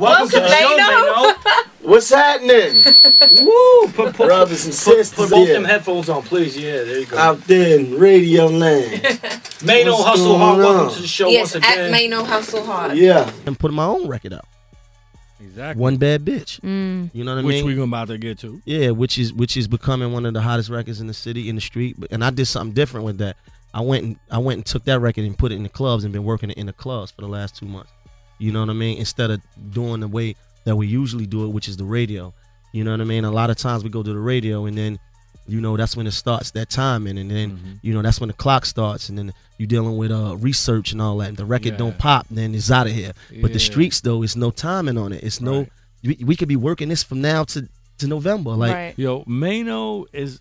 Welcome to the show, Maino. What's happening? Woo! Brothers and sisters. Put both them headphones on, please. Yeah, there you go. Out there in radio land. Maino Hustle Hard. Welcome to the show yes, once again. At Maino Hustle Hard. Yeah. And put my own record out. Exactly. One Bad Bitch. You know what I mean? Which we're about to get to. Yeah, which is becoming one of the hottest records in the city, in the street. And I did something different with that. I went and took that record and put it in the clubs and been working it in the clubs for the last 2 months. You know what I mean? Instead of doing the way that we usually do it, which is the radio. You know what I mean? A lot of times we go to the radio and then, you know, that's when it starts, that timing. And then, you know, that's when the clock starts. And then you're dealing with research and all that. And the record don't pop, then it's out of here. But the streets, though, it's no timing on it. It's no, we could be working this from now to November. Like, yo, Maino is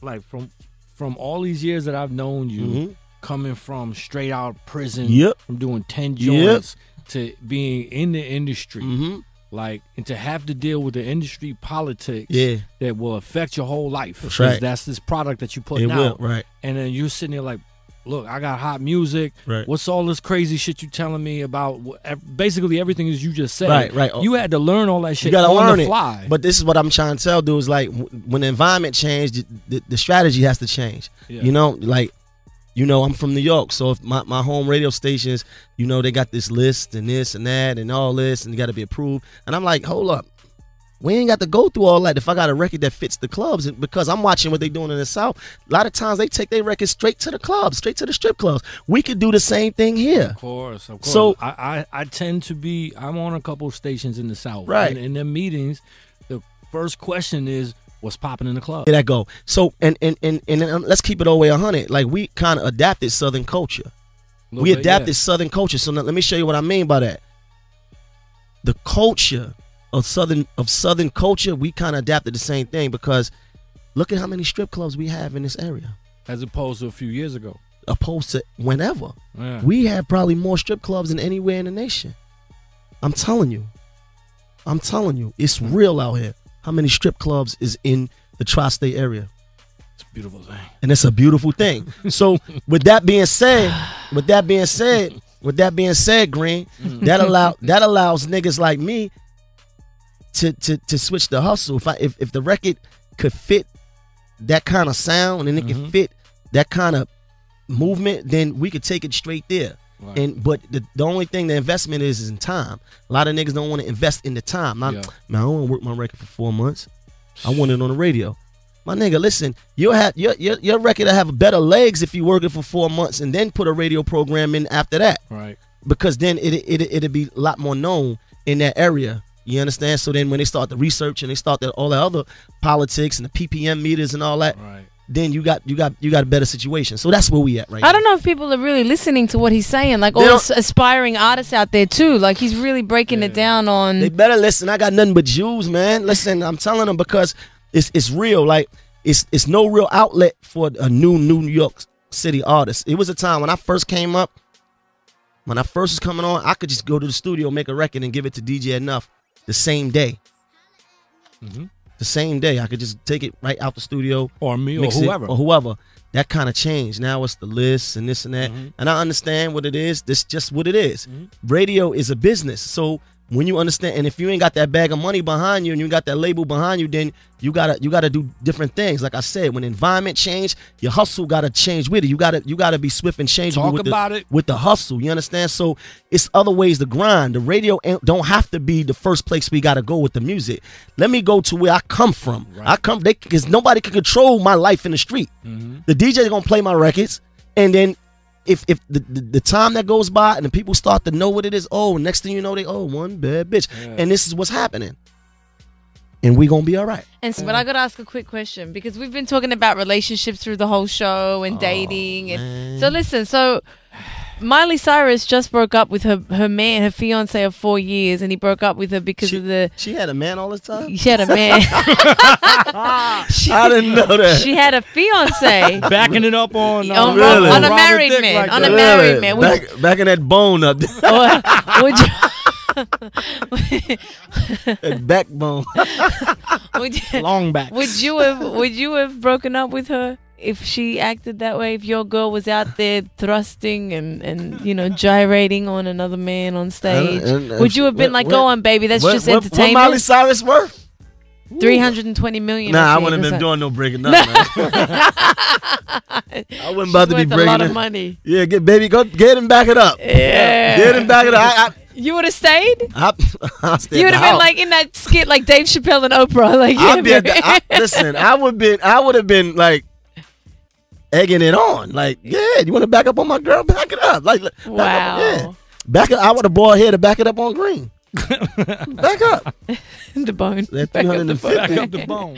like from all these years that I've known you, coming from straight out prison, from doing 10 joints to being in the industry. Like, and to have to deal with the industry politics that will affect your whole life. Because that's this product that you put out. And then you're sitting there like, look, I got hot music. What's all this crazy shit you telling me about? Basically, everything is you just said. You had to learn all that shit on the fly. But this is what I'm trying to tell dudes. Like, when the environment changed, the strategy has to change. You know, like, you know, I'm from New York, so if my home radio stations, you know, they got this list and this and that and all this, and you got to be approved. And I'm like, hold up. We ain't got to go through all that if I got a record that fits the clubs. Because I'm watching what they doing in the South. A lot of times they take their records straight to the clubs, straight to the strip clubs. We could do the same thing here. Of course. So I tend to be, I'm on a couple of stations in the South. And in them meetings, the first question is, what's popping in the club? There that go. So, and let's keep it all the way 100. Like, we kind of adapted Southern culture. We adapted Southern culture. So now, let me show you what I mean by that. The culture of Southern culture, we kind of adapted the same thing, because look at how many strip clubs we have in this area. As opposed to a few years ago. Opposed to whenever. We have probably more strip clubs than anywhere in the nation. I'm telling you. It's real out here. How many strip clubs is in the tri-state area? It's a beautiful thing. And it's a beautiful thing. So with that being said, Green, that allows niggas like me to switch the hustle. If the record could fit that kind of sound and it could fit that kind of movement, then we could take it straight there. But the only thing the investment is in time. A lot of niggas don't want to invest in the time. Man, I don't want to work my record for 4 months. I want it on the radio. My nigga, listen, you'll have your record will have better legs if you work it for 4 months and then put a radio program in after that. Because then it'll be a lot more known in that area. You understand? So then when they start the research and they start all the other politics and the PPM meters and all that, then you got a better situation. So that's where we at right now. I don't know if people are really listening to what he's saying. Like, all aspiring artists out there too. Like, he's really breaking it down on. They better listen. I got nothing but Jews, man. Listen, I'm telling them, because it's real. Like, it's no real outlet for a New York City artist. It was a time when I first came up, when I first was coming on, I could just go to the studio, make a record, and give it to DJ Enough the same day. The same day. I could just take it right out the studio. Or me or whoever. That kind of changed. Now it's the lists and this and that. And I understand what it is. This just what it is. Radio is a business. So when you understand, and if you ain't got that bag of money behind you and you got that label behind you, then you gotta do different things. Like I said, when the environment change, your hustle gotta change with it. You gotta be swift and changeable with the hustle. You understand? So it's other ways to grind. The radio don't have to be the first place we gotta go with the music. Let me go to where I come from. Because nobody can control my life in the street. The DJ gonna play my records, and then if the time that goes by and the people start to know what it is, next thing you know, they one bad bitch. And this is what's happening. And we gonna be all right. And so, but I gotta ask a quick question, because we've been talking about relationships through the whole show and dating. And so listen, Miley Cyrus just broke up with her man, her fiance of 4 years, and he broke up with her because she had a man all the time? She had a man. I didn't know that. She had a fiance. Backing it up on a married man. On a married man. Backing that bone up. Would you... that backbone. Long back. Would you have broken up with her if she acted that way? If your girl was out there thrusting and gyrating on another man on stage, would you have been like, "Go on, baby, that's just entertainment"? What Miley Cyrus worth? 320 million. Nah, I wouldn't have been doing no breaking up. I wouldn't about to be breaking a lot of money. Yeah, get him back it up. Yeah, get him back it up. You would have stayed? I'll stay. You would have been like in that skit like Dave Chappelle and Oprah. Like, listen, I would have been like egging it on. Like, yeah, you want to back up on my girl? Back it up. Like, wow. Back up. I would have bought here to back it up on Green. Back up. The bone. That 350. Back up the bone.